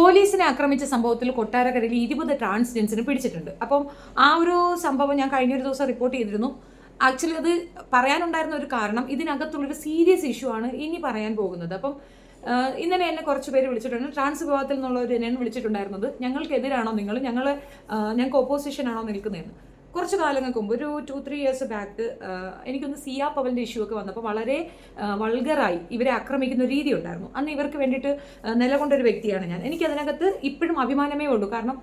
പോലീസിനെ ആക്രമിച്ച സംഭവത്തിൽ കൊട്ടാരക്കരയിൽ 20 ട്രാൻസ്ജെൻസിനെ പിടിച്ചിട്ടുണ്ട്. അപ്പം ആ ഒരു സംഭവം ഞാൻ കഴിഞ്ഞൊരു ദിവസം റിപ്പോർട്ട് ചെയ്തിരുന്നു. ആക്ച്വലി അത് പറയാനുണ്ടായിരുന്ന ഒരു കാരണം ഇതിനകത്തുള്ളൊരു സീരിയസ് ഇഷ്യൂ ആണ് ഇനി പറയാൻ പോകുന്നത്. അപ്പം ഇന്നലെ എന്നെ കുറച്ച് പേര് വിളിച്ചിട്ടുണ്ട്. ട്രാൻസ് വിഭാഗത്തിൽ നിന്നുള്ളവർ എന്നെയാണ് വിളിച്ചിട്ടുണ്ടായിരുന്നത്. ഞങ്ങൾക്കെതിരാണോ നിങ്ങൾ, ഞങ്ങൾക്ക് ഓപ്പോസിഷൻ ആണോ നിൽക്കുന്നതെന്ന്. കുറച്ച് കാലങ്ങൾക്ക് മുമ്പ് ഒരു 2-3 ഇയേഴ്സ് ബാക്ക് എനിക്കൊന്ന് സിയാ പവലിൻ്റെ ഇഷ്യൂ ഒക്കെ വന്നപ്പോൾ വളരെ വൾഗറായി ഇവരെ ആക്രമിക്കുന്ന ഒരു രീതി ഉണ്ടായിരുന്നു. അന്ന് ഇവർക്ക് വേണ്ടിയിട്ട് നിലകൊണ്ടൊരു വ്യക്തിയാണ് ഞാൻ. എനിക്കതിനകത്ത് ഇപ്പോഴും അഭിമാനമേ ഉള്ളൂ. കാരണം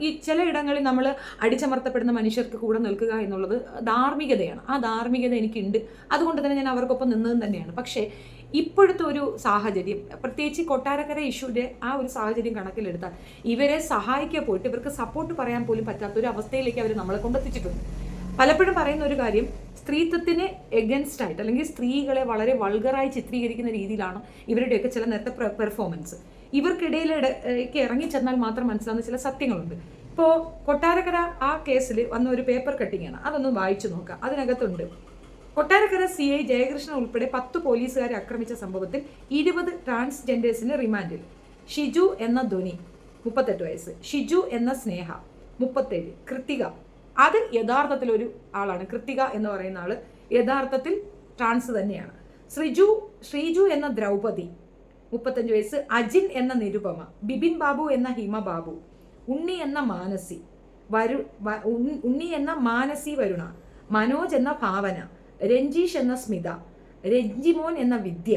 ഈ ചില ഇടങ്ങളിൽ നമ്മൾ അടിച്ചമർത്തപ്പെടുന്ന മനുഷ്യർക്ക് കൂടെ നിൽക്കുക എന്നുള്ളത് ധാർമ്മികതയാണ്. ആ ധാർമ്മികത എനിക്കുണ്ട്. അതുകൊണ്ട് തന്നെ ഞാൻ അവർക്കൊപ്പം നിന്നതും തന്നെയാണ്. പക്ഷേ ഇപ്പോഴത്തെ ഒരു സാഹചര്യം, പ്രത്യേകിച്ച് കൊട്ടാരക്കര ഇഷ്യൂവിൻ്റെ ആ ഒരു സാഹചര്യം കണക്കിലെടുത്താൽ ഇവരെ സഹായിക്കാൻ പോയിട്ട് ഇവർക്ക് സപ്പോർട്ട് പറയാൻ പോലും പറ്റാത്തൊരു അവസ്ഥയിലേക്ക് അവർ നമ്മളെ കൊണ്ടെത്തിച്ചിട്ടുണ്ട്. പലപ്പോഴും പറയുന്ന ഒരു കാര്യം, സ്ത്രീത്വത്തിന് എഗൻസ്റ്റ് ആയിട്ട് അല്ലെങ്കിൽ സ്ത്രീകളെ വളരെ വൾഗറായി ചിത്രീകരിക്കുന്ന രീതിയിലാണ് ഇവരുടെയൊക്കെ ചില നേരത്തെ പെർഫോമൻസ്. ഇവർക്കിടയിലേക്ക് ഇറങ്ങിച്ചെന്നാൽ മാത്രം മനസ്സിലാവുന്ന ചില സത്യങ്ങളുണ്ട്. ഇപ്പോൾ കൊട്ടാരക്കര ആ കേസിൽ വന്ന ഒരു പേപ്പർ കട്ടിങ്ങാണ്, അതൊന്ന് വായിച്ചു നോക്കാം. അതിനകത്തുണ്ട്, കൊട്ടാരക്കര CI ജയകൃഷ്ണൻ ഉൾപ്പെടെ 10 പോലീസുകാരെ ആക്രമിച്ച സംഭവത്തിൽ 20 ട്രാൻസ്ജെൻഡേഴ്സിന് റിമാൻഡിൽ. ഷിജു എന്ന ധ്വനി 38 വയസ്സ്, ഷിജു എന്ന സ്നേഹ 37, കൃത്തിക അത് യഥാർത്ഥത്തിൽ ഒരു ആളാണ്. കൃത്തിക എന്ന് പറയുന്ന ആള് യഥാർത്ഥത്തിൽ ട്രാൻസ് തന്നെയാണ്. ശ്രീജു എന്ന ദ്രൗപദി 35 വയസ്സ്, അജിൻ എന്ന നിരുപമ, ബിബിൻ ബാബു എന്ന ഹിമ ബാബു, ഉണ്ണി എന്ന മാനസി വരുണ, മനോജ് എന്ന ഭാവന, രഞ്ജീഷ് എന്ന സ്മിത, രഞ്ജിമോൻ എന്ന വിദ്യ,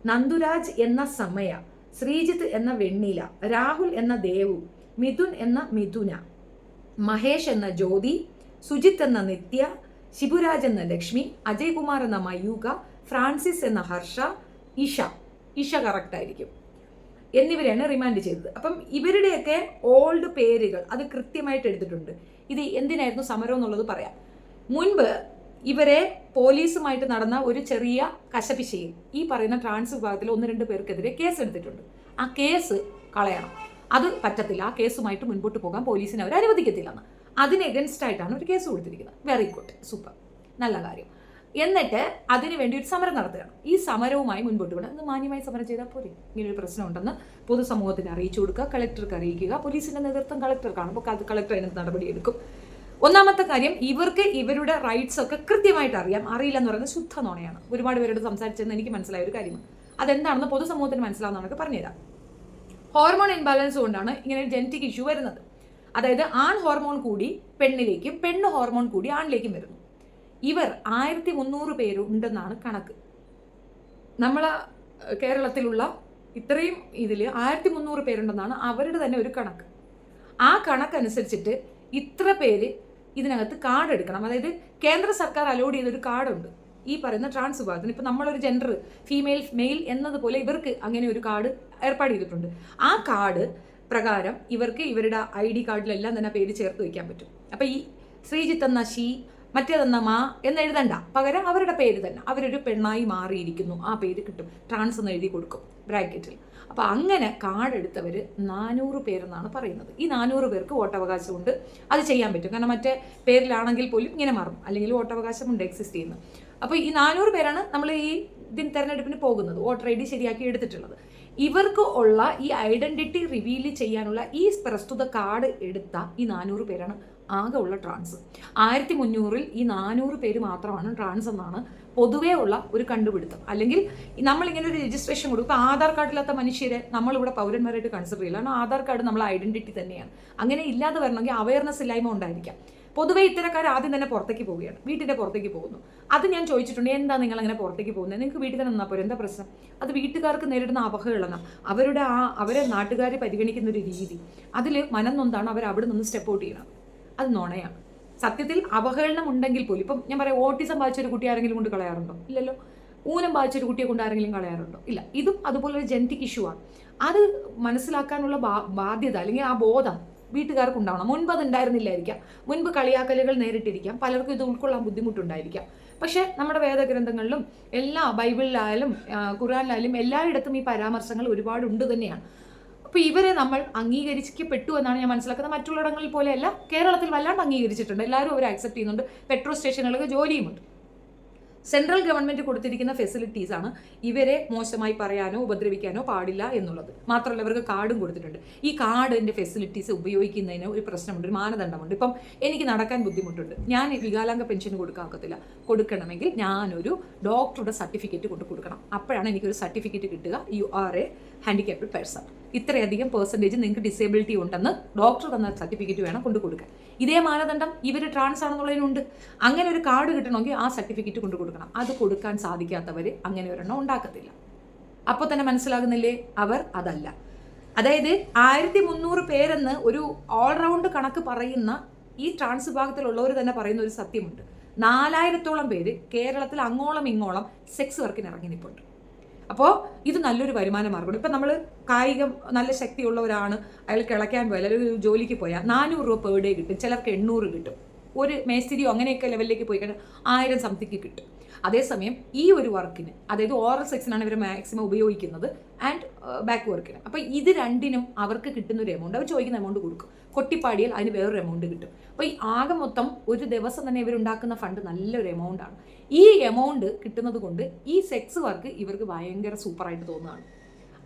നന്ദുരാജ് എന്ന സമയ, ശ്രീജിത്ത് എന്ന വെണ്ണില, രാഹുൽ എന്ന ദേവു, മിഥുൻ എന്ന മിഥുന, മഹേഷ് എന്ന ജ്യോതി, സുജിത്ത് എന്ന നിത്യ, ശിബുരാജ് എന്ന ലക്ഷ്മി, അജയ് കുമാർ എന്ന മയൂക, ഫ്രാൻസിസ് എന്ന ഹർഷ, ഇഷ കറക്റ്റ് ആയിരിക്കും, എന്നിവരെയാണ് റിമാൻഡ് ചെയ്തത്. അപ്പം ഇവരുടെയൊക്കെ ഓൾഡ് പേരുകൾ അത് കൃത്യമായിട്ട് എടുത്തിട്ടുണ്ട്. ഇത് എന്തിനായിരുന്നു സമരം എന്നുള്ളത് പറയാം. മുൻപ് ഇവരെ പോലീസുമായിട്ട് നടന്ന ഒരു ചെറിയ കശപിശയിൽ ഈ പറയുന്ന ട്രാൻസ് വിഭാഗത്തിൽ 1-2 പേർക്കെതിരെ കേസ് എടുത്തിട്ടുണ്ട്. ആ കേസ് കളയണം, അത് പറ്റത്തില്ല. ആ കേസുമായിട്ട് മുൻപോട്ട് പോകാൻ പോലീസിനെ അവർ അനുവദിക്കത്തില്ലെന്ന്, അതിന് എഗൻസ്റ്റ് ആയിട്ടാണ് ഒരു കേസ് കൊടുത്തിരിക്കുന്നത്. വെരി ഗുഡ്, സൂപ്പർ, നല്ല കാര്യം. എന്നിട്ട് അതിനു വേണ്ടി ഒരു സമരം നടത്തുകയാണ്. ഈ സമരവുമായി മുൻപോട്ട് പോകണം. അത് മാന്യമായി സമരം ചെയ്താൽ പോരെ. ഇങ്ങനൊരു പ്രശ്നമുണ്ടെന്ന് പൊതുസമൂഹത്തിന് അറിയിച്ചു കൊടുക്കുക, കളക്ടർക്ക് അറിയിക്കുക. പോലീസിന്റെ നേതൃത്വം കളക്ടർക്കാണ്. അപ്പോൾ കളക്ടർ അതിനകത്ത് നടപടിയെടുക്കും. ഒന്നാമത്തെ കാര്യം, ഇവർക്ക് ഇവരുടെ റൈറ്റ്സ് ഒക്കെ കൃത്യമായിട്ട് അറിയാം. അറിയില്ല എന്ന് പറയുന്നത് ശുദ്ധ നുണയാണ്. ഒരുപാട് പേരോട് സംസാരിച്ചെന്ന് എനിക്ക് മനസ്സിലായ ഒരു കാര്യമാണ്. അതെന്താണെന്ന് പൊതുസമൂഹത്തിന് മനസ്സിലാവുന്നവർക്ക് പറഞ്ഞുതരാം. ഹോർമോൺ ഇൻബാലൻസ് കൊണ്ടാണ് ഇങ്ങനെ ഒരു ജനറ്റിക് ഇഷ്യൂ വരുന്നത്. അതായത് ആൺ ഹോർമോൺ കൂടി പെണ്ണിലേക്കും പെണ്ണ് ഹോർമോൺ കൂടി ആണിലേക്കും വരുന്നു. ഇവർ 1300 പേര് ഉണ്ടെന്നാണ് കണക്ക്. നമ്മളെ കേരളത്തിലുള്ള ഇത്രയും ഇതിൽ 1300 പേരുണ്ടെന്നാണ് അവരുടെ തന്നെ ഒരു കണക്ക്. ആ കണക്കനുസരിച്ചിട്ട് ഇത്ര പേര് ഇതിനകത്ത് കാർഡ് എടുക്കണം. അതായത് കേന്ദ്ര സർക്കാർ അലോഡ് ചെയ്തൊരു കാർഡുണ്ട് ഈ പറയുന്ന ട്രാൻസ് വിഭാഗത്തിന്. ഇപ്പം നമ്മളൊരു ജെൻഡർ ഫീമെയിൽ മെയിൽ എന്നതുപോലെ ഇവർക്ക് അങ്ങനെ ഒരു കാർഡ് ഏർപ്പാട് ചെയ്തിട്ടുണ്ട്. ആ കാർഡ് പ്രകാരം ഇവർക്ക് ഇവരുടെ ID കാർഡിലെല്ലാം തന്നെ പേര് ചേർത്ത് വയ്ക്കാൻ പറ്റും. അപ്പം ഈ ശ്രീജിത്ത് എന്ന ഷീ, മറ്റേതെന്ന മാ എന്ന് എഴുതണ്ട, പകരം അവരുടെ പേര് തന്നെ, അവരൊരു പെണ്ണായി മാറിയിരിക്കുന്നു, ആ പേര് കിട്ടും. ട്രാൻസ് എന്ന് എഴുതി കൊടുക്കും ബ്രാക്കറ്റിൽ. അപ്പോൾ അങ്ങനെ കാർഡ് എടുത്തവർ 400 പേരെന്നാണ് പറയുന്നത്. ഈ 400 പേർക്ക് വോട്ടവകാശമുണ്ട്, അത് ചെയ്യാൻ പറ്റും. കാരണം മറ്റേ പേരിലാണെങ്കിൽ പോലും ഇങ്ങനെ മാറും, അല്ലെങ്കിൽ വോട്ടവകാശമുണ്ട് എക്സിസ്റ്റ് ചെയ്യുന്നത്. അപ്പോൾ ഈ 400 പേരാണ് നമ്മൾ ഈ തെരഞ്ഞെടുപ്പിന് പോകുന്നത്, വോട്ടർ ID ശരിയാക്കി എടുത്തിട്ടുള്ളത്. ഇവർക്ക് ഉള്ള ഈ ഐഡന്റിറ്റി റിവീൽ ചെയ്യാനുള്ള ഈ പ്രസ്തുത കാർഡ് എടുത്ത ഈ 400 പേരാണ് ആകെ ഉള്ള ട്രാൻസ്. 1300-ൽ ഈ 400 പേര് മാത്രമാണ് ട്രാൻസ് എന്നാണ് പൊതുവേ ഉള്ള ഒരു കണ്ടുപിടുത്തം. അല്ലെങ്കിൽ നമ്മളിങ്ങനെ ഒരു രജിസ്ട്രേഷൻ കൊടുക്കും. ആധാർ കാർഡില്ലാത്ത മനുഷ്യരെ നമ്മളിവിടെ പൗരന്മാരായിട്ട് കൺസിഡർ ചെയ്യില്ല. കാരണം ആധാർ കാർഡ് നമ്മളെ ഐഡന്റിറ്റി തന്നെയാണ്. അങ്ങനെ ഇല്ലാതെ വരണമെങ്കിൽ അവയർനെസ് ഇല്ലായ്മ ഉണ്ടായിരിക്കാം. പൊതുവേ ഇത്തരക്കാർ ആദ്യം തന്നെ പുറത്തേക്ക് പോവുകയാണ്, വീട്ടിൻ്റെ പുറത്തേക്ക് പോകുന്നു. അത് ഞാൻ ചോദിച്ചിട്ടുണ്ട്, എന്താ നിങ്ങൾ അങ്ങനെ പുറത്തേക്ക് പോകുന്നത്? നിങ്ങൾക്ക് വീട്ടിൽ തന്നെ നിന്നാൽ പോരെ, എന്താ പ്രശ്നം? അത് വീട്ടുകാർക്ക് നേരിടുന്ന അവഹേളനം, അവരെ നാട്ടുകാരെ പരിഗണിക്കുന്ന ഒരു രീതി, അതിൽ മനം നൊന്താണ് അവർ അവിടെ നിന്ന് സ്റ്റെപ്പ് ഔട്ട് ചെയ്യണം. അത് നുണയാണ്. സത്യത്തിൽ അവഹേളനം ഉണ്ടെങ്കിൽ പോലും, ഇപ്പം ഞാൻ പറയാം, ഓട്ടിസം ബാധിച്ചൊരു കുട്ടി ആരെങ്കിലും കൊണ്ട് കളയാറുണ്ടോ? ഇല്ലല്ലോ. ഊനം ബാധിച്ചൊരു കുട്ടിയെ കൊണ്ട് ആരെങ്കിലും കളയാറുണ്ടോ? ഇല്ല. ഇതും അതുപോലൊരു ജനറ്റിക് ഇഷ്യൂ ആണ്. അത് മനസ്സിലാക്കാനുള്ള ബാധ്യത അല്ലെങ്കിൽ ആ ബോധം വീട്ടുകാർക്ക് ഉണ്ടാവണം. മുൻപ് അത് ഉണ്ടായിരുന്നില്ലായിരിക്കാം. മുൻപ് കളിയാക്കലുകൾ നേരിട്ടിരിക്കാം. പലർക്കും ഇത് ഉൾക്കൊള്ളാൻ ബുദ്ധിമുട്ടുണ്ടായിരിക്കാം. പക്ഷേ നമ്മുടെ വേദഗ്രന്ഥങ്ങളിലും എല്ലാ ബൈബിളിലായാലും ഖുർആനിലായാലും എല്ലായിടത്തും ഈ പരാമർശങ്ങൾ ഒരുപാടുണ്ട് തന്നെയാണ്. അപ്പോൾ ഇവരെ നമ്മൾ അംഗീകരിക്കപ്പെട്ടു എന്നാണ് ഞാൻ മനസ്സിലാക്കുന്നത്. മറ്റുള്ളിടങ്ങളിൽ പോലെയല്ല, കേരളത്തിൽ വല്ലാണ്ട് അംഗീകരിച്ചിട്ടുണ്ട്. എല്ലാവരും അവർ ആക്സെപ്റ്റ് ചെയ്യുന്നുണ്ട്. പെട്രോൾ സ്റ്റേഷനുകളിലൊക്കെ ജോലിയുമുണ്ട്. സെൻട്രൽ ഗവൺമെന്റ് കൊടുത്തിരിക്കുന്ന ഫെസിലിറ്റീസ് ആണ് ഇവരെ മോശമായി പറയാനോ ഉപദ്രവിക്കാനോ പാടില്ല എന്നുള്ളത്. മാത്രമല്ല ഇവർക്ക് കാർഡും കൊടുത്തിട്ടുണ്ട്. ഈ കാർഡിന്റെ ഫെസിലിറ്റീസ് ഉപയോഗിക്കുന്നതിന് ഒരു പ്രശ്നമുണ്ട്, ഒരു മാനദണ്ഡമുണ്ട്. ഇപ്പം എനിക്ക് നടക്കാൻ ബുദ്ധിമുട്ടുണ്ട്, ഞാൻ വികലാംഗ പെൻഷൻ കൊടുക്കാൻ ഒക്കത്തില്ല. കൊടുക്കണമെങ്കിൽ ഞാനൊരു ഡോക്ടറുടെ സർട്ടിഫിക്കറ്റ് കൊണ്ട് കൊടുക്കണം. അപ്പോഴാണ് എനിക്കൊരു സർട്ടിഫിക്കറ്റ് കിട്ടുക, you are A handicapped person, ഇത്രയധികം പെർസെൻറ്റേജ് നിങ്ങൾക്ക് ഡിസേബിലിറ്റി ഉണ്ടെന്ന് ഡോക്ടർ തന്ന സർട്ടിഫിക്കറ്റ് വേണം കൊണ്ട് കൊടുക്കാൻ. ഇതേ മാനദണ്ഡം ഇവർ ട്രാൻസ് ആണെന്നുള്ളതിനുണ്ട്. അങ്ങനെ ഒരു കാർഡ് കിട്ടണമെങ്കിൽ ആ സർട്ടിഫിക്കറ്റ് കൊണ്ട് കൊടുക്കണം. അത് കൊടുക്കാൻ സാധിക്കാത്തവർ അങ്ങനെ ഒരെണ്ണം ഉണ്ടാക്കത്തില്ല. അപ്പോൾ തന്നെ മനസ്സിലാകുന്നില്ലേ, അവർ അതല്ല. അതായത് 1300 പേരെന്ന് ഒരു ഓൾറൗണ്ട് കണക്ക് പറയുന്ന ഈ ട്രാൻസ് വിഭാഗത്തിലുള്ളവർ തന്നെ പറയുന്ന ഒരു സത്യമുണ്ട്. 4000-ഓളം പേര് കേരളത്തിൽ അങ്ങോളം ഇങ്ങോളം സെക്സ് വർക്കിന് ഇറങ്ങി നിൽപ്പുണ്ട്. അപ്പോൾ ഇത് നല്ലൊരു വരുമാന മാർഗ്ഗമാണ്. ഇപ്പം നമ്മൾ കായികം നല്ല ശക്തിയുള്ളവരാണ്, അയാൾ കിളയ്ക്കാൻ പോയാൽ അല്ലെങ്കിൽ ജോലിക്ക് പോയാൽ 400 രൂപ പെർ ഡേ കിട്ടും, ചിലർക്ക് 800 കിട്ടും. ഒരു മേസ്തിരിയോ അങ്ങനെയൊക്കെ ലെവലിലേക്ക് പോയി കഴിഞ്ഞാൽ 1000 സംതിങ് കിട്ടും. അതേസമയം ഈ ഒരു വർക്കിന്, അതായത് ഓറൽ സെക്സിനാണ് ഇവർ മാക്സിമം ഉപയോഗിക്കുന്നത്, ആൻഡ് ബാക്ക് വർക്കിന്. അപ്പോൾ ഇത് രണ്ടിനും അവർക്ക് കിട്ടുന്ന ഒരു എമൗണ്ട്, അവർ ചോദിക്കുന്ന എമൗണ്ട് കൊടുക്കും. കൊട്ടിപ്പാടിയാൽ അതിന് വേറൊരു എമൗണ്ട് കിട്ടും. അപ്പോൾ ഈ ആകെ മൊത്തം ഒരു ദിവസം തന്നെ ഇവരുണ്ടാക്കുന്ന ഫണ്ട് നല്ലൊരു എമൗണ്ടാണ്. ഈ എമൗണ്ട് കിട്ടുന്നത് കൊണ്ട് ഈ സെക്സ് വർക്ക് ഇവർക്ക് ഭയങ്കര സൂപ്പറായിട്ട് തോന്നുകയാണ്.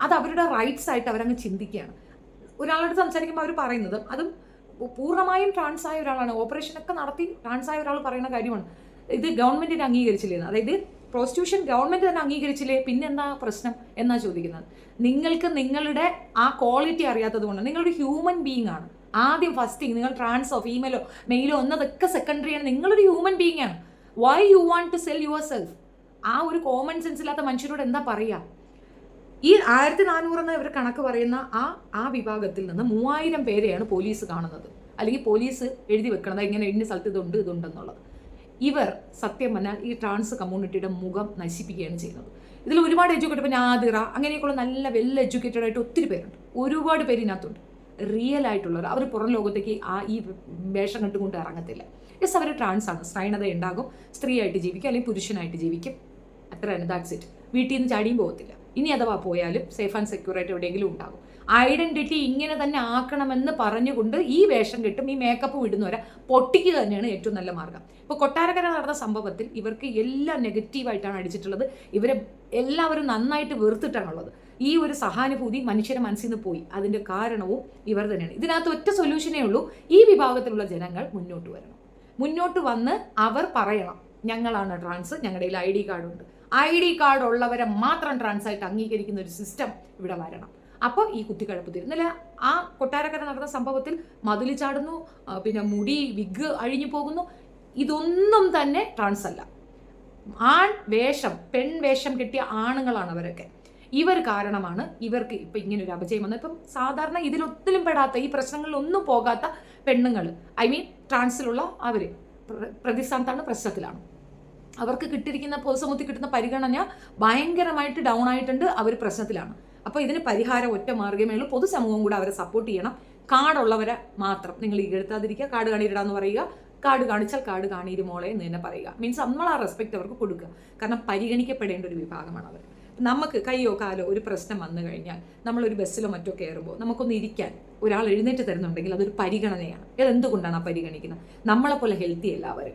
അത് അവരുടെ റൈറ്റ്സ് ആയിട്ട് അവരങ്ങ് ചിന്തിക്കുകയാണ്. ഒരാളോട് സംസാരിക്കുമ്പോൾ അവർ പറയുന്നത്, അതും പൂർണ്ണമായും ട്രാൻസായ ഒരാളാണ്, ഓപ്പറേഷനൊക്കെ നടത്തി ട്രാൻസായ ഒരാൾ പറയുന്ന കാര്യമാണ്, ഇത് ഗവൺമെന്റിന് അംഗീകരിച്ചില്ലേന്ന്. അതായത് പ്രോസ്റ്റിറ്റ്യൂഷൻ ഗവൺമെന്റ് തന്നെ അംഗീകരിച്ചില്ലേ, പിന്നെന്താ പ്രശ്നം എന്നാ ചോദിക്കുന്നത്. നിങ്ങൾക്ക് നിങ്ങളുടെ ആ ക്വാളിറ്റി അറിയാത്തത് കൊണ്ട്, നിങ്ങളൊരു ഹ്യൂമൻ ബീയിങ് ആണ്. ആദ്യം ഫസ്റ്റിങ് നിങ്ങൾ ട്രാൻസോ ഫീമെയിലോ മെയിലോ എന്നതൊക്കെ സെക്കൻഡറിയാണ്. നിങ്ങളൊരു ഹ്യൂമൻ ബീയിങ് ആണ്. Why you want to sell yourself? ആ ഒരു കോമൺ സെൻസ് ഇല്ലാത്ത മനുഷ്യരോട് എന്താ പറയുക? ഈ 1400 എന്ന് ഇവർ കണക്ക് പറയുന്ന ആ വിഭാഗത്തിൽ നിന്ന് 3000 പേരെയാണ് പോലീസ് കാണുന്നത്, അല്ലെങ്കിൽ പോലീസ് എഴുതി വെക്കണത് ഇങ്ങനെ ഇന്ന സ്ഥലത്ത് ഇതുണ്ടെന്നുള്ളത്. ഇവർ സത്യം പറഞ്ഞാൽ ഈ ട്രാൻസ് കമ്മ്യൂണിറ്റിയുടെ മുഖം നശിപ്പിക്കുകയാണ് ചെയ്യുന്നത്. ഇതിൽ ഒരുപാട് എഡ്യൂക്കേറ്റഡ്, ഇപ്പോൾ നാദിറ അങ്ങനെയൊക്കെയുള്ള നല്ല വെൽ എഡ്യൂക്കേറ്റഡ് ആയിട്ട് ഒത്തിരി പേരുണ്ട്. ഒരുപാട് പേര് ഇതിനകത്തുണ്ട് റിയൽ ആയിട്ടുള്ളവർ. അവർ പുറം ലോകത്തേക്ക് ഈ വേഷം കണ്ടുകൊണ്ട് ഇറങ്ങത്തില്ല. യെസ്, അവർ ട്രാൻസ് ആണ്, സ്ത്രൈണത ഉണ്ടാകും, സ്ത്രീയായിട്ട് ജീവിക്കും അല്ലെങ്കിൽ പുരുഷനായിട്ട് ജീവിക്കും, അത്ര തന്നെ, ദാറ്റ്സ് ഇറ്റ്. വീട്ടിൽ നിന്ന് ചാടിയും പോകത്തില്ല. ഇനി അഥവാ പോയാലും സേഫ് ആൻഡ് സെക്യൂർ ആയിട്ട് എവിടെയെങ്കിലും ഉണ്ടാകും. ഐഡന്റിറ്റി ഇങ്ങനെ തന്നെ ആക്കണമെന്ന് പറഞ്ഞുകൊണ്ട് ഈ വേഷം കെട്ടും, ഈ മേക്കപ്പ് വിടുന്നവരെ പൊട്ടിക്കുക തന്നെയാണ് ഏറ്റവും നല്ല മാർഗ്ഗം. ഇപ്പോൾ കൊട്ടാരക്കര നടന്ന സംഭവത്തിൽ ഇവർക്ക് എല്ലാം നെഗറ്റീവായിട്ടാണ് അടിച്ചിട്ടുള്ളത്. ഇവരെ എല്ലാവരും നന്നായിട്ട് വെറുത്തിട്ടാണുള്ളത്. ഈ ഒരു സഹാനുഭൂതി മനുഷ്യരെ മനസ്സിൽ നിന്ന് പോയി. അതിൻ്റെ കാരണവും ഇവർ തന്നെയാണ്. ഇതിനകത്ത് ഒറ്റ സൊല്യൂഷനേ ഉള്ളൂ, ഈ വിഭാഗത്തിലുള്ള ജനങ്ങൾ മുന്നോട്ട് വരണം. മുന്നോട്ട് വന്ന് അവർ പറയണം, ഞങ്ങളാണ് ട്രാൻസ്, ഞങ്ങളുടെ കയ്യിൽ ID കാർഡുണ്ട്. ID കാർഡ് ഉള്ളവരെ മാത്രം ട്രാൻസായിട്ട് അംഗീകരിക്കുന്ന ഒരു സിസ്റ്റം ഇവിടെ വരണം. അപ്പോൾ ഈ കുത്തിക്കഴപ്പ് തീരും. ഇന്നലെ ആ കൊട്ടാരക്കര നടന്ന സംഭവത്തിൽ മതിൽ ചാടുന്നു, പിന്നെ മുടി വിഗ് അഴിഞ്ഞു പോകുന്നു, ഇതൊന്നും തന്നെ ട്രാൻസ് അല്ല. ആൺ വേഷം, പെൺ വേഷം കെട്ടിയ ആണുങ്ങളാണ് അവരൊക്കെ. ഇവർ കാരണമാണ് ഇവർക്ക് ഇപ്പം ഇങ്ങനൊരു അപജയം വന്നത്. ഇപ്പം സാധാരണ ഇതിലൊത്തിലും പെടാത്ത, ഈ പ്രശ്നങ്ങളിലൊന്നും പോകാത്ത പെണ്ണുങ്ങൾ, ഐ മീൻ ട്രാൻസിലുള്ള അവർ പ്രതിസ്ഥാനത്താണ്, പ്രശ്നത്തിലാണ്. അവർക്ക് കിട്ടിയിരിക്കുന്ന പൊതുസമൂഹത്തിൽ കിട്ടുന്ന പരിഗണന ഭയങ്കരമായിട്ട് ഡൗൺ ആയിട്ടുണ്ട്, അവർ പ്രശ്നത്തിലാണ്. അപ്പോൾ ഇതിന് പരിഹാരം ഒറ്റ മാർഗ്ഗമേ ഉള്ളൂ, പൊതുസമൂഹം കൂടെ അവരെ സപ്പോർട്ട് ചെയ്യണം. കാർഡുള്ളവരെ മാത്രം നിങ്ങൾ ഈടുത്താതിരിക്കുക, കാർഡ് കാണിയിടാന്ന് പറയുക, കാർഡ് കാണിച്ചാൽ കാർഡ് കാണീര് മോളെ എന്ന് തന്നെ പറയുക. മീൻസ് നമ്മൾ ആ റെസ്പെക്റ്റ് അവർക്ക് കൊടുക്കുക. കാരണം പരിഗണിക്കപ്പെടേണ്ട ഒരു വിഭാഗമാണ് അവർ. നമുക്ക് കൈയോ കാലോ ഒരു പ്രശ്നം വന്നു കഴിഞ്ഞാൽ നമ്മളൊരു ബസ്സിലോ മറ്റോ കയറുമ്പോൾ നമുക്കൊന്ന് ഇരിക്കാൻ ഒരാൾ എഴുന്നേറ്റ് തരുന്നുണ്ടെങ്കിൽ അതൊരു പരിഗണനയാണ്. ഇതെന്തുകൊണ്ടാണ് ആ പരിഗണിക്കുന്നത്? നമ്മളെപ്പോലെ ഹെൽത്തി അല്ല അവർ.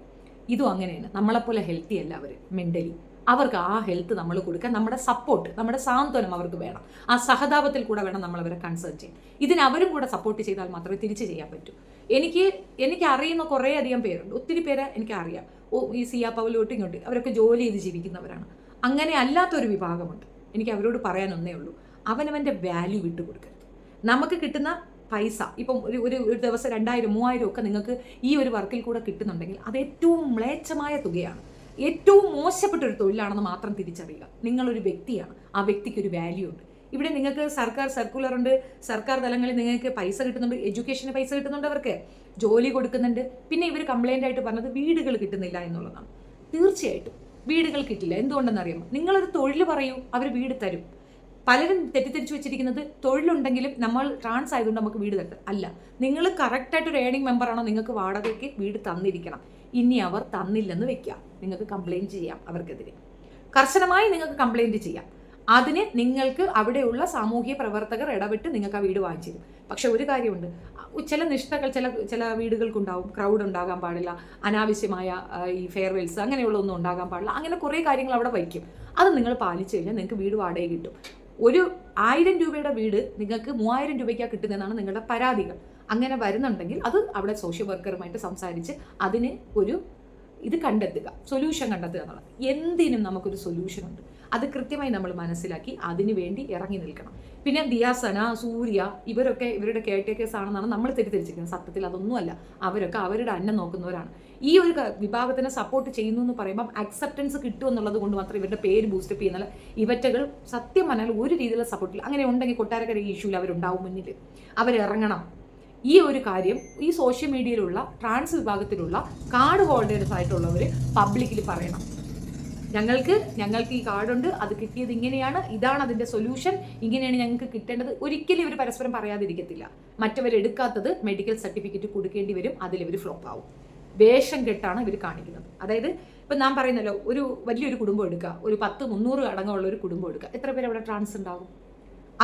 ഇതും അങ്ങനെയാണ്, നമ്മളെപ്പോലെ ഹെൽത്തി അല്ല അവർ മെൻ്റലി. അവർക്ക് ആ ഹെൽത്ത് നമ്മൾ കൊടുക്കാൻ, നമ്മുടെ സപ്പോർട്ട്, നമ്മുടെ സാന്ത്വനം അവർക്ക് വേണം. ആ സഹതാപത്തിൽ കൂടെ വേണം നമ്മളവരെ കൺസേൺ ചെയ്യാൻ. ഇതിന് അവരും കൂടെ സപ്പോർട്ട് ചെയ്താൽ മാത്രമേ തിരിച്ച് ചെയ്യാൻ പറ്റൂ. എനിക്ക് അറിയുന്ന കുറേ അധികം പേരുണ്ട്, ഒത്തിരി പേരെ എനിക്കറിയാം. ഈ സിയാ പൗലോട്ട് ഇങ്ങോട്ട് അവരൊക്കെ ജോലി ചെയ്ത് ജീവിക്കുന്നവരാണ്. അങ്ങനെ അല്ലാത്തൊരു വിഭാഗമുണ്ട്. എനിക്ക് അവരോട് പറയാനൊന്നേ ഉള്ളൂ, അവനവൻ്റെ വാല്യൂ വിട്ടു കൊടുക്കരുത്. നമുക്ക് കിട്ടുന്ന പൈസ ഇപ്പം ഒരു ദിവസം 2000, 3000 ഒക്കെ നിങ്ങൾക്ക് ഈ ഒരു വർക്കിൽ കൂടെ കിട്ടുന്നുണ്ടെങ്കിൽ അത് ഏറ്റവും മ്ലേച്ഛമായ തുകയാണ്, ഏറ്റവും മോശപ്പെട്ടൊരു തൊഴിലാണെന്ന് മാത്രം തിരിച്ചറിയുക. നിങ്ങളൊരു വ്യക്തിയാണ്, ആ വ്യക്തിക്ക് ഒരു വാല്യൂ ഉണ്ട്. ഇവിടെ നിങ്ങൾക്ക് സർക്കാർ സർക്കുലർ ഉണ്ട്, സർക്കാർ തലങ്ങളിൽ നിങ്ങൾക്ക് പൈസ കിട്ടുന്നുണ്ട്, എഡ്യൂക്കേഷന് പൈസ കിട്ടുന്നുണ്ട്, അവർക്ക് ജോലി കൊടുക്കുന്നുണ്ട്. പിന്നെ ഇവർ കംപ്ലൈൻ്റ് ആയിട്ട് പറഞ്ഞത് വീടുകൾ കിട്ടുന്നില്ല എന്നുള്ളതാണ്. തീർച്ചയായിട്ടും വീടുകൾ കിട്ടില്ല. എന്തുകൊണ്ടെന്നറിയാമോ? നിങ്ങളൊരു തൊഴിൽ പറയൂ, അവർ വീട് തരും. പലരും തെറ്റിദ്ധരിച്ചു വെച്ചിരിക്കുന്നത് തൊഴിലുണ്ടെങ്കിലും നമ്മൾ ട്രാൻസ് ആയതുകൊണ്ട് നമുക്ക് വീട് തരും. അല്ല, നിങ്ങൾ കറക്റ്റായിട്ടൊരു ഏണിംഗ് മെമ്പറാണോ, നിങ്ങൾക്ക് വാടകയ്ക്ക് വീട് തന്നിരിക്കണം. ഇനി അവർ തന്നില്ലെന്ന് വെക്കുക, നിങ്ങൾക്ക് കംപ്ലയിൻറ്റ് ചെയ്യാം, അവർക്കെതിരെ കർശനമായി നിങ്ങൾക്ക് കംപ്ലയിൻറ്റ് ചെയ്യാം. അതിന് നിങ്ങൾക്ക് അവിടെയുള്ള സാമൂഹ്യ പ്രവർത്തകർ ഇടപെട്ട് നിങ്ങൾക്ക് ആ വീട് വാങ്ങിച്ചു തരും. പക്ഷെ ഒരു കാര്യമുണ്ട്, ചില നിഷ്ഠകൾ ചില വീടുകൾക്കുണ്ടാവും, ക്രൗഡ് ഉണ്ടാകാൻ പാടില്ല, അനാവശ്യമായ ഈ ഫെയർവെൽസ് അങ്ങനെയുള്ള ഒന്നും ഉണ്ടാകാൻ പാടില്ല, അങ്ങനെ കുറേ കാര്യങ്ങൾ അവിടെ വയ്ക്കും. അത് നിങ്ങൾ പാലിച്ചു കഴിഞ്ഞാൽ നിങ്ങൾക്ക് വീട് വാടക കിട്ടും. ഒരു 1000 രൂപയുടെ വീട് നിങ്ങൾക്ക് 3000 രൂപയ്ക്കാണ് കിട്ടുന്നതെന്നാണ് നിങ്ങളുടെ പരാതികൾ. അങ്ങനെ വരുന്നുണ്ടെങ്കിൽ അത് അവിടെ സോഷ്യൽ വർക്കറുമായിട്ട് സംസാരിച്ച് അതിന് ഒരു ഇത് കണ്ടെത്തുക, സൊല്യൂഷൻ കണ്ടെത്തുക എന്നുള്ളത്. എന്തിനും നമുക്കൊരു സൊല്യൂഷൻ ഉണ്ട്. അത് കൃത്യമായി നമ്മൾ മനസ്സിലാക്കി അതിനു വേണ്ടി ഇറങ്ങി നിൽക്കണം. പിന്നെ ദിയാസന, സൂര്യ ഇവരൊക്കെ ഇവരുടെ കെയർടേക്കേഴ്സ് ആണെന്നാണ് നമ്മൾ തെറ്റിദ്ധരിച്ചിരിക്കുന്നത്. സത്യത്തിൽ അതൊന്നുമല്ല. അവരൊക്കെ അവരുടെ അന്നം നോക്കുന്നവരാണ്. ഈ ഒരു വിഭാഗത്തിനെ സപ്പോർട്ട് ചെയ്യുന്നു എന്ന് പറയുമ്പം അക്സെപ്റ്റൻസ് കിട്ടും എന്നുള്ളത് കൊണ്ട് മാത്രം ഇവരുടെ പേര് ബൂസ്റ്റപ്പ് ചെയ്യുന്നില്ല. ഇവറ്റകൾ സത്യം പറഞ്ഞാൽ ഒരു രീതിയിലുള്ള സപ്പോർട്ടില്ല. അങ്ങനെ ഉണ്ടെങ്കിൽ കൊട്ടാരക്കര ഈ ഇഷ്യൂവിൽ അവരുണ്ടാവും മുന്നിൽ. അവരിറങ്ങണം. ഈ ഒരു കാര്യം ഈ സോഷ്യൽ മീഡിയയിലുള്ള ട്രാൻസ് വിഭാഗത്തിലുള്ള കാർഡ് ഹോൾഡേഴ്സ് ആയിട്ടുള്ളവർ പബ്ലിക്കിൽ പറയണം. ഞങ്ങൾക്ക് ഈ കാർഡുണ്ട്, അത് കിട്ടിയത് ഇങ്ങനെയാണ്, ഇതാണ് അതിൻ്റെ സൊല്യൂഷൻ, ഇങ്ങനെയാണ് ഞങ്ങൾക്ക് കിട്ടേണ്ടത്. ഒരിക്കലും ഇവർ പരസ്പരം പറയാതിരിക്കത്തില്ല. മറ്റവരെടുക്കാത്തത് മെഡിക്കൽ സർട്ടിഫിക്കറ്റ് കൊടുക്കേണ്ടി വരും, അതിലിവർ ഫ്ലോപ്പ് ആവും. വേഷം കെട്ടാണ് ഇവർ കാണിക്കുന്നത്. അതായത് ഇപ്പം ഞാൻ പറയുന്നല്ലോ, ഒരു വലിയൊരു കുടുംബം എടുക്കുക, ഒരു 10-300 അടങ്ങമുള്ള ഒരു കുടുംബം എടുക്കുക, എത്ര പേര് അവിടെ ട്രാൻസ് ഉണ്ടാകും?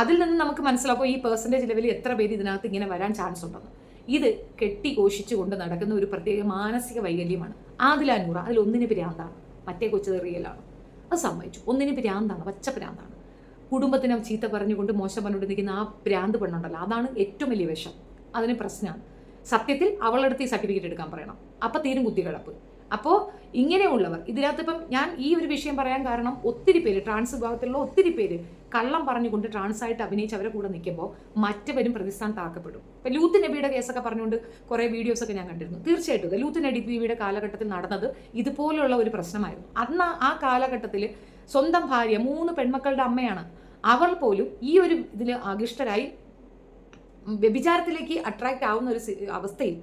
അതിൽ നിന്ന് നമുക്ക് മനസ്സിലാക്കും ഈ പെർസെൻറ്റേജ് ലെവലിൽ എത്ര പേര് ഇതിനകത്ത് ഇങ്ങനെ വരാൻ ചാൻസ് ഉണ്ടെന്ന്. ഇത് കെട്ടിഘോഷിച്ചുകൊണ്ട് നടക്കുന്ന ഒരു പ്രത്യേക മാനസിക വൈകല്യമാണ്. ആദിലാനൂറ അതിലൊന്നിന് ഭ്രാന്താണ്, മറ്റേ കൊച്ചു റിയലാണ്. അത് സമ്മതിച്ചു. ഒന്നിന് ഭ്രാന്താണ്, പച്ച ഭ്രാന്താണ്. കുടുംബത്തിനെ ചീത്ത പറഞ്ഞുകൊണ്ട് മോശം പറഞ്ഞുകൊണ്ട് നിൽക്കുന്ന ആ ഭ്രാന്ത് പെണ്ണുണ്ടല്ലോ, അതാണ് ഏറ്റവും വലിയ വിഷം. അതിന് പ്രശ്നമാണ്. സത്യത്തിൽ അവളെടുത്ത് ഈ സർട്ടിഫിക്കറ്റ് എടുക്കാൻ പറയണം. അപ്പം തീരും കുത്തിക്കിടപ്പ്. അപ്പോൾ ഇങ്ങനെയുള്ളവർ ഇതിനകത്ത് ഇപ്പം ഞാൻ ഈ ഒരു വിഷയം പറയാൻ കാരണം, ഒത്തിരി പേര് ട്രാൻസ് വിഭാഗത്തിലുള്ള ഒത്തിരി പേര് കള്ളം പറഞ്ഞുകൊണ്ട് ട്രാൻസായിട്ട് അഭിനയിച്ച് അവരെ കൂടെ നിൽക്കുമ്പോൾ മറ്റവരും പ്രതിസ്ഥാനത്താക്കപ്പെടും. ഇപ്പം ലൂത്ത് നബിയുടെ കേസൊക്കെ പറഞ്ഞുകൊണ്ട് കുറേ വീഡിയോസൊക്കെ ഞാൻ കണ്ടിരുന്നു. തീർച്ചയായിട്ടും ലൂത്ത് നബിയുടെ കാലഘട്ടത്തിൽ നടന്നത് ഇതുപോലുള്ള ഒരു പ്രശ്നമായിരുന്നു. അന്ന് ആ കാലഘട്ടത്തിൽ സ്വന്തം ഭാര്യ 3 പെൺമക്കളുടെ അമ്മയാണ്. അവൾ പോലും ഈ ഒരു ഇതിൽ ആകൃഷ്ടരായി വ്യഭിചാരത്തിലേക്ക് അട്രാക്റ്റ് ആവുന്ന ഒരു അവസ്ഥയിൽ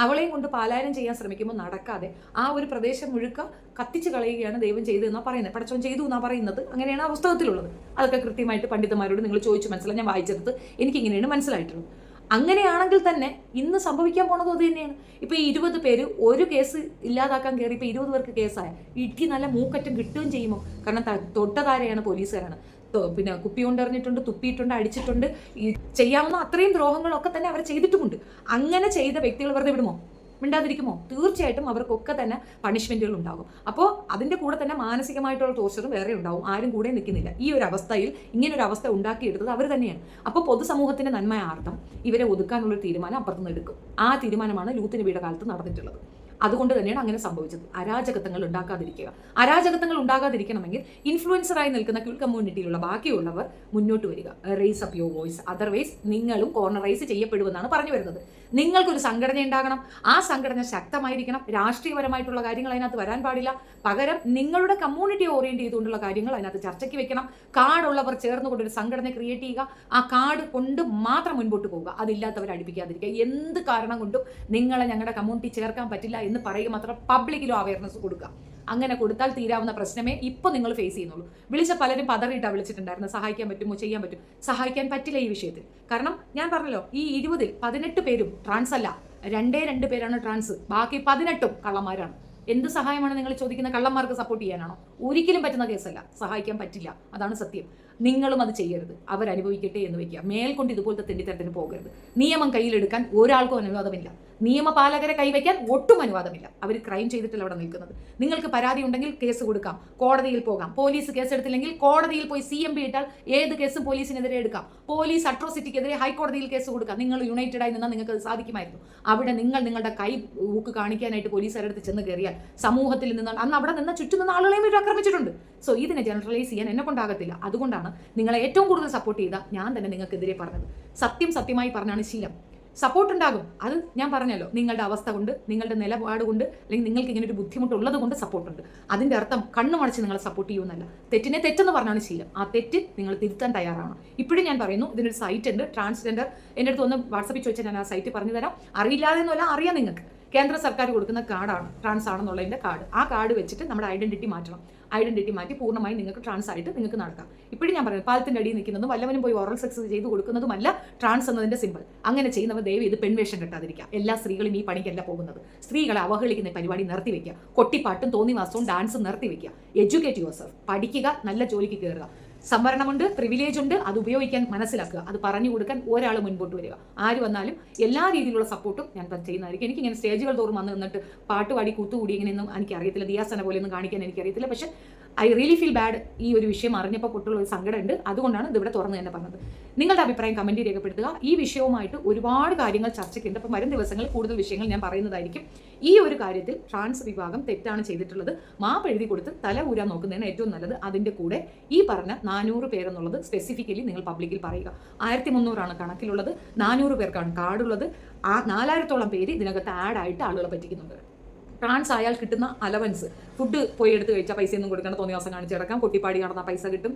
അവളെയും കൊണ്ട് പലായനം ചെയ്യാൻ ശ്രമിക്കുമ്പോൾ നടക്കാതെ ആ ഒരു പ്രദേശം മുഴുക്ക കത്തിച്ച് കളയുകയാണ് ദൈവം ചെയ്തതെന്നാണ് പറയുന്നത്. പടച്ചോൻ ചെയ്തു എന്നാണ് പറയുന്നത്. അങ്ങനെയാണ് ആ പുസ്തകത്തിലുള്ളത്. അതൊക്കെ കൃത്യമായിട്ട് പണ്ഡിതന്മാരോട് നിങ്ങൾ ചോദിച്ച് മനസ്സിലായി. ഞാൻ വായിച്ചെടുത്ത് എനിക്കിങ്ങനെയാണ് മനസ്സിലായിട്ടുള്ളത്. അങ്ങനെയാണെങ്കിൽ തന്നെ ഇന്ന് സംഭവിക്കാൻ പോണത് അത് തന്നെയാണ്. ഇപ്പോൾ ഈ 20 പേര് ഒരു കേസ് ഇല്ലാതാക്കാൻ കയറി ഇപ്പോൾ 20 പേർക്ക് കേസായ ഇട്ടി നല്ല മൂക്കറ്റം കിട്ടുകയും ചെയ്യുമോ? കാരണം തൊട്ടതാരെയാണ്, പോലീസുകാരാണ്. പിന്നെ കുപ്പി കൊണ്ടെറിഞ്ഞിട്ടുണ്ട്, തുപ്പിയിട്ടുണ്ട്, അടിച്ചിട്ടുണ്ട്. ഈ ചെയ്യാവുന്ന അത്രയും ദ്രോഹങ്ങളൊക്കെ തന്നെ അവർ ചെയ്തിട്ടുമുണ്ട്. അങ്ങനെ ചെയ്ത വ്യക്തികൾ വെറുതെ വിടുമോ? മിണ്ടാതിരിക്കുമോ? തീർച്ചയായിട്ടും അവർക്കൊക്കെ തന്നെ പണിഷ്മെന്റുകൾ ഉണ്ടാകും. അപ്പോൾ അതിൻ്റെ കൂടെ തന്നെ മാനസികമായിട്ടുള്ള ടോർച്ചറും വേറെ ഉണ്ടാവും. ആരും കൂടെ നിൽക്കുന്നില്ല. ഈ ഒരു അവസ്ഥയിൽ ഇങ്ങനൊരു അവസ്ഥ ഉണ്ടാക്കിയെടുത്തത് അവർ തന്നെയാണ്. അപ്പോൾ പൊതുസമൂഹത്തിൻ്റെ നന്മയാർത്ഥം ഇവരെ ഒതുക്കാനുള്ളൊരു തീരുമാനം അപ്പുറത്തുനിന്ന് എടുക്കും. ആ തീരുമാനമാണ് ലൂത്ത് നബിയുടെ കാലത്ത് നടന്നിട്ടുള്ളത്. അതുകൊണ്ട് തന്നെയാണ് അങ്ങനെ സംഭവിച്ചത്. അരാജകത്വങ്ങൾ ഉണ്ടാക്കാതിരിക്കുക. അരാജകത്വങ്ങൾ ഉണ്ടാകാതിരിക്കണമെങ്കിൽ ഇൻഫ്ലുവൻസറായി നിൽക്കുന്ന ക്യൂൾ കമ്മ്യൂണിറ്റിയിലുള്ള ബാക്കിയുള്ളവർ മുന്നോട്ട് വരിക. Raise up your voice, otherwise നിങ്ങളും കോർണറൈസ് ചെയ്യപ്പെടുമെന്നാണ് പറഞ്ഞു വരുന്നത്. നിങ്ങൾക്കൊരു സംഘടന ഉണ്ടാകണം. ആ സംഘടന ശക്തമായിരിക്കണം. രാഷ്ട്രീയപരമായിട്ടുള്ള കാര്യങ്ങൾ അതിനകത്ത് വരാൻ പാടില്ല. പകരം നിങ്ങളുടെ കമ്മ്യൂണിറ്റി ഓറിയന്റ് ചെയ്തുകൊണ്ടുള്ള കാര്യങ്ങൾ അതിനകത്ത് ചർച്ചയ്ക്ക് വെക്കണം. കാർഡുള്ളവർ ചേർന്നുകൊണ്ട് ഒരു സംഘടന ക്രിയേറ്റ് ചെയ്യുക. ആ കാർഡ് കൊണ്ട് മാത്രം മുൻപോട്ട് പോവുക. അതില്ലാത്തവരെ അടുപ്പിക്കാതിരിക്കുക. എന്ത് കാരണം കൊണ്ടും നിങ്ങളെ ഞങ്ങളുടെ കമ്മ്യൂണിറ്റി ചേർക്കാൻ പറ്റില്ല എന്ന് പറയുക മാത്രം പബ്ലിക്കിലും അവയർനെസ് കൊടുക്കുക. അങ്ങനെ കൊടുത്താൽ തീരാവുന്ന പ്രശ്നമേ ഇപ്പോൾ നിങ്ങൾ ഫേസ് ചെയ്യുന്നുള്ളൂ. വിളിച്ച പലരും പതറിയിട്ടാണ് വിളിച്ചിട്ടുണ്ടായിരുന്നു. സഹായിക്കാൻ പറ്റുമോ, ചെയ്യാൻ പറ്റും. സഹായിക്കാൻ പറ്റില്ല ഈ വിഷയത്തിൽ. കാരണം ഞാൻ പറഞ്ഞല്ലോ, ഈ 20-ൽ 18 പേരും ട്രാൻസ് അല്ല, 2 പേരാണ് ട്രാൻസ്. ബാക്കി 18 കള്ളന്മാരാണ്. എന്ത് സഹായമാണ് നിങ്ങൾ ചോദിക്കുന്ന? കള്ളന്മാർക്ക് സപ്പോർട്ട് ചെയ്യാനാണോ? ഒരിക്കലും പറ്റുന്ന കേസല്ല. സഹായിക്കാൻ പറ്റില്ല. അതാണ് സത്യം. നിങ്ങളും അത് ചെയ്യരുത്. അവരനുഭവിക്കട്ടെ എന്ന് വയ്ക്കുക. മേൽക്കൊണ്ട് ഇതുപോലത്തെ തെണ്ടിത്തരത്തിന് പോകരുത്. നിയമം കയ്യിലെടുക്കാൻ ഒരാൾക്കും അനുവാദമില്ല. നിയമപാലകരെ കൈവയ്ക്കാൻ ഒട്ടും അനുവാദമില്ല. അവർ ക്രൈം ചെയ്തിട്ടല്ല അവിടെ നിൽക്കുന്നത്. നിങ്ങൾക്ക് പരാതി ഉണ്ടെങ്കിൽ കേസ് കൊടുക്കാം, കോടതിയിൽ പോകാം. പോലീസ് കേസെടുത്തില്ലെങ്കിൽ കോടതിയിൽ പോയി CMB ഇട്ടാൽ ഏത് കേസും പോലീസിനെതിരെ എടുക്കാം. പോലീസ് അട്രോസിറ്റിക്കെതിരെ ഹൈക്കോടതിയിൽ കേസ് കൊടുക്കാം. നിങ്ങൾ യുണൈറ്റഡായി നിന്നാൽ നിങ്ങൾക്ക് അത് സാധിക്കുമായിരുന്നു. അവിടെ നിങ്ങളുടെ കൈ ഊക്ക് കാണിക്കാനായിട്ട് പോലീസുകാരടുത്ത് ചെന്ന് കയറിയാൽ സമൂഹത്തിൽ നിന്ന് അന്ന് അവിടെ നിന്ന് ചുറ്റും നിന്ന് ആളുകളെയും ഇവർ ആക്രമിച്ചിട്ടുണ്ട്. സോ ഇതിനെ ജനറലൈസ് ചെയ്യാൻ എന്നെ കൊണ്ടാകത്തില്ല. അതുകൊണ്ടാണ് നിങ്ങളെ ഏറ്റവും കൂടുതൽ സപ്പോർട്ട് ചെയ്ത ഞാൻ തന്നെ നിങ്ങൾക്കെതിരെ പറഞ്ഞത്. സത്യമായി പറഞ്ഞാണ് ശീലം. സപ്പോർട്ട് ഉണ്ടാകും. അത് ഞാൻ പറഞ്ഞല്ലോ, നിങ്ങളുടെ അവസ്ഥ കൊണ്ട്, നിങ്ങളുടെ നിലപാട് കൊണ്ട്, അല്ലെങ്കിൽ നിങ്ങൾക്ക് ഇങ്ങനെ ഒരു ബുദ്ധിമുട്ടുള്ളത് കൊണ്ട് സപ്പോർട്ടുണ്ട്. അതിൻ്റെ അർത്ഥം കണ്ണു മടച്ച് നിങ്ങളെ സപ്പോർട്ട് ചെയ്യുമെന്നല്ല. തെറ്റിനെ തെറ്റെന്ന് പറഞ്ഞാണ് ശീലം. ആ തെറ്റ് നിങ്ങൾ തിരുത്താൻ തയ്യാറാണ്. ഇപ്പോഴും ഞാൻ പറയുന്നു, ഇതിനൊരു സൈറ്റ് ഉണ്ട്, ട്രാൻസ്ജെൻഡർ. എൻ്റെ അടുത്ത് ഒന്ന് വാട്സപ്പിൽ ചോദിച്ചാൽ ഞാൻ ആ സൈറ്റ് പറഞ്ഞു തരാം. അറിയില്ലാതെന്നല്ല, അറിയാം. നിങ്ങൾക്ക് കേന്ദ്ര സർക്കാർ കൊടുക്കുന്ന കാർഡാണ് ട്രാൻസ് ആണെന്നുള്ളതിൻ്റെ കാർഡ്. ആ കാർഡ് വെച്ചിട്ട് നമ്മുടെ ഐഡന്റിറ്റി മാറ്റണം. ഐഡന്റിറ്റി മാറ്റി പൂർണ്ണമായി നിങ്ങൾക്ക് ട്രാൻസ് ആയിട്ട് നിങ്ങൾക്ക് നടക്കാം. ഇപ്പോഴും ഞാൻ പറയുന്നത്, പാലത്തിൻ്റെ അടിയിൽ നിൽക്കുന്നതും വല്ലവനും പോയി ഓറൽ സെക്സ് ചെയ്ത് കൊടുക്കുന്നതുമല്ല ട്രാൻസ് എന്നതിൻ്റെ സിമ്പിൾ. അങ്ങനെ ചെയ്യുന്നവർ ദയവ് ഇത് പെൺവേഷം കെട്ടാതിരിക്കുക. എല്ലാ സ്ത്രീകളും ഈ പണിക്കല്ല പോകുന്നത്. സ്ത്രീകളെ അവഹേളിക്കുന്ന പരിപാടി നിർത്തിവെക്കുക. കൊട്ടിപ്പാട്ടും തോന്നിവാസവും ഡാൻസും നിർത്തിവെക്കുക. Educate your self. പഠിക്കുക, നല്ല ജോലിക്ക് കയറുക. സംവരണമുണ്ട്, പ്രിവിലേജ് ഉണ്ട്, അത് ഉപയോഗിക്കാൻ മനസ്സിലാക്കുക. അത് പറഞ്ഞു കൊടുക്കാൻ ഒരാൾ മുൻപോട്ട് വരിക. ആര് വന്നാലും എല്ലാ രീതിയിലുള്ള സപ്പോർട്ടും ഞാൻ ചെയ്യുന്നതായിരിക്കും. എനിക്കിങ്ങനെ സ്റ്റേജുകൾ തോറും വന്ന് നിന്നിട്ട് പാട്ടുപാടി കൂത്തുകൂടി ഇങ്ങനെയൊന്നും എനിക്കറിയത്തില്ല, ദിയാസന പോലെയൊന്നും കാണിക്കാൻ എനിക്കറിയത്തില്ല. പക്ഷേ ഐ റിയലി ഫീൽ ബാഡ്. ഈ ഒരു വിഷയം അറിഞ്ഞപ്പോൾ പൊട്ടുള്ള ഒരു സങ്കടമുണ്ട്. അതുകൊണ്ടാണ് ഇതിവിടെ തുറന്ന് തന്നെ പറഞ്ഞത്. നിങ്ങളുടെ അഭിപ്രായം കമൻറ്റ് രേഖപ്പെടുത്തുക. ഈ വിഷയവുമായിട്ട് ഒരുപാട് കാര്യങ്ങൾ ചർച്ചയ്ക്കുണ്ട്. അപ്പം വരും ദിവസങ്ങളിൽ കൂടുതൽ വിഷയങ്ങൾ ഞാൻ പറയുന്നതായിരിക്കും. ഈ ഒരു കാര്യത്തിൽ ട്രാൻസ് വിഭാഗം തെറ്റാണ് ചെയ്തിട്ടുള്ളത്. മാപ്പ് എഴുതി കൊടുത്ത് തല ഊരാൻ നോക്കുന്നതാണ് ഏറ്റവും നല്ലത്. അതിൻ്റെ കൂടെ ഈ പറഞ്ഞ 400 പേരെന്നുള്ളത് സ്പെസിഫിക്കലി നിങ്ങൾ പബ്ലിക്കിൽ പറയുക. 1300 കണക്കിലുള്ളത്. 400 പേർക്കാണ് കാർഡുള്ളത്. ആ 4000-ഓളം പേര് ഇതിനകത്ത് ആഡായിട്ട് ആളുകളെ പറ്റിക്കുന്നുണ്ട്. ട്രാൻസ് ആയാൽ കിട്ടുന്ന അലവൻസ്, ഫുഡ് പോയി എടുത്ത് കഴിച്ചാൽ പൈസയൊന്നും കൊടുക്കണം, തോന്നിയ ദിവസം കാണിച്ച് കിടക്കാം, കൊട്ടിപ്പാടി നടന്നാൽ പൈസ കിട്ടും,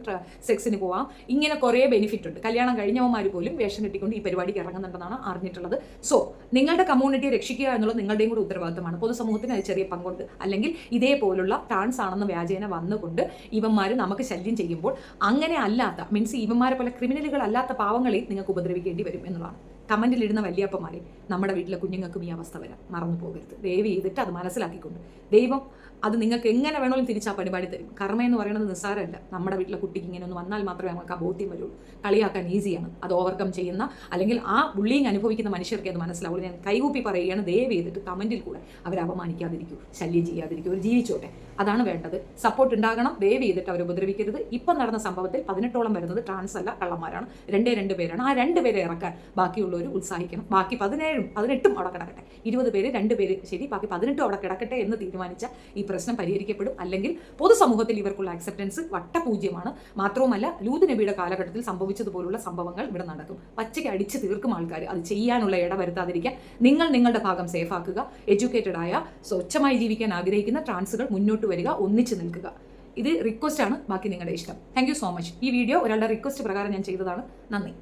സെക്സിന് പോവാം, ഇങ്ങനെ കുറേ ബെനിഫിറ്റ് ഉണ്ട്. കല്യാണം കഴിഞ്ഞവന്മാർ പോലും വേഷം കെട്ടിക്കൊണ്ട് ഈ പരിപാടിക്ക് ഇറങ്ങുന്നുണ്ടെന്നാണ് അറിഞ്ഞിട്ടുള്ളത്. സോ നിങ്ങളുടെ കമ്മ്യൂണിറ്റിയെ രക്ഷിക്കുക എന്നുള്ളത് നിങ്ങളുടെയും കൂടെ ഉത്തരവാദിത്തമാണ്. പൊതുസമൂഹത്തിന് അത് ചെറിയ പങ്കുണ്ട്. അല്ലെങ്കിൽ ഇതേപോലുള്ള ട്രാൻസ് ആണെന്ന വ്യാജേന വന്നുകൊണ്ട് ഇവന്മാർ നമുക്ക് ശല്യം ചെയ്യുമ്പോൾ അങ്ങനെ അല്ലാത്ത മീൻസ് ഇവന്മാരെ പോലെ ക്രിമിനലുകൾ അല്ലാത്ത പാവങ്ങളെയും നിങ്ങൾക്ക് ഉപദ്രവിക്കേണ്ടി വരും എന്നുള്ളതാണ്. കമൻറ്റിലിടുന്ന വലിയപ്പന്മാരെ നമ്മുടെ വീട്ടിലെ കുഞ്ഞുങ്ങൾക്കും ഈ അവസ്ഥ വരാം, മറന്നു പോകരുത്. ദയവ് ചെയ്തിട്ട് അത് മനസ്സിലാക്കിക്കൊണ്ട് ദൈവം അത് നിങ്ങൾക്ക് എങ്ങനെ വേണമെങ്കിലും തിരിച്ചാൽ പരിപാടി തരും. കർമ്മ എന്ന് പറയുന്നത് നിസ്സാരമല്ല. നമ്മുടെ വീട്ടിലെ കുട്ടിക്ക് ഇങ്ങനെ ഒന്ന് വന്നാൽ മാത്രമേ നമുക്ക് ആ ബോധ്യം വരുള്ളൂ. കളിയാക്കാൻ ഈസിയാണ്. അത് ഓവർകം ചെയ്യുന്ന അല്ലെങ്കിൽ ആ ബുള്ളിങ് അനുഭവിക്കുന്ന മനുഷ്യർക്ക് അത് മനസ്സിലാവുള്ളൂ. ഞാൻ കൈകൂപ്പി പറയുകയാണ്, ദയവ് ചെയ്തിട്ട് കമൻറ്റിൽ കൂടെ അവരെ അപമാനിക്കാതിരിക്കൂ, ശല്യം ചെയ്യാതിരിക്കൂ, അവർ ജീവിച്ചോട്ടെ. അതാണ് വേണ്ടത്. സപ്പോർട്ട് ഉണ്ടാകണം. ദയവ് ചെയ്തിട്ട് അവർ ഉപദ്രവിക്കരുത്. ഇപ്പം നടന്ന സംഭവത്തിൽ 18ഓളം വരുന്നത് ട്രാൻസ് അല്ല, കള്ളന്മാരാണ്. 2 പേരാണ്. ആ 2 പേരെ ഇറക്കാൻ ബാക്കിയുള്ളവർ ഉത്സാഹിക്കണം. ബാക്കി 18ഉം അവിടെ കിടക്കട്ടെ. 20 പേര് 2 പേര് ശരി, ബാക്കി 18 അവിടെ കിടക്കട്ടെ എന്ന് തീരുമാനിച്ച ഈ പ്രശ്നം പരിഹരിക്കപ്പെടും. അല്ലെങ്കിൽ പൊതുസമൂഹത്തിൽ ഇവർക്കുള്ള അക്സെപ്റ്റൻസ് വട്ടപൂജ്യമാണ്. മാത്രവുമല്ല ലൂത്ത് നബിയുടെ കാലഘട്ടത്തിൽ സംഭവിച്ചതുപോലുള്ള സംഭവങ്ങൾ ഇവിടെ നടക്കും. പച്ചയ്ക്ക് അടിച്ച് തീർക്കും ആൾക്കാർ. അത് ചെയ്യാനുള്ള ഇട വരുത്താതിരിക്കാൻ നിങ്ങൾ നിങ്ങളുടെ ഭാഗം സേഫ് ആക്കുക. എഡ്യൂക്കേറ്റഡ് ആയ സ്വച്ഛമായി ജീവിക്കാൻ ആഗ്രഹിക്കുന്ന ട്രാൻസുകൾ മുന്നോട്ട് വരിക, ഒന്നിച്ച് നിൽക്കുക. ഇത് റിക്വസ്റ്റ് ആണ്, ബാക്കി നിങ്ങളുടെ ഇഷ്ടം. Thank you so much. ഈ വീഡിയോ ഒരാളുടെ റിക്വസ്റ്റ് പ്രകാരം ഞാൻ ചെയ്തതാണ്. നന്ദി.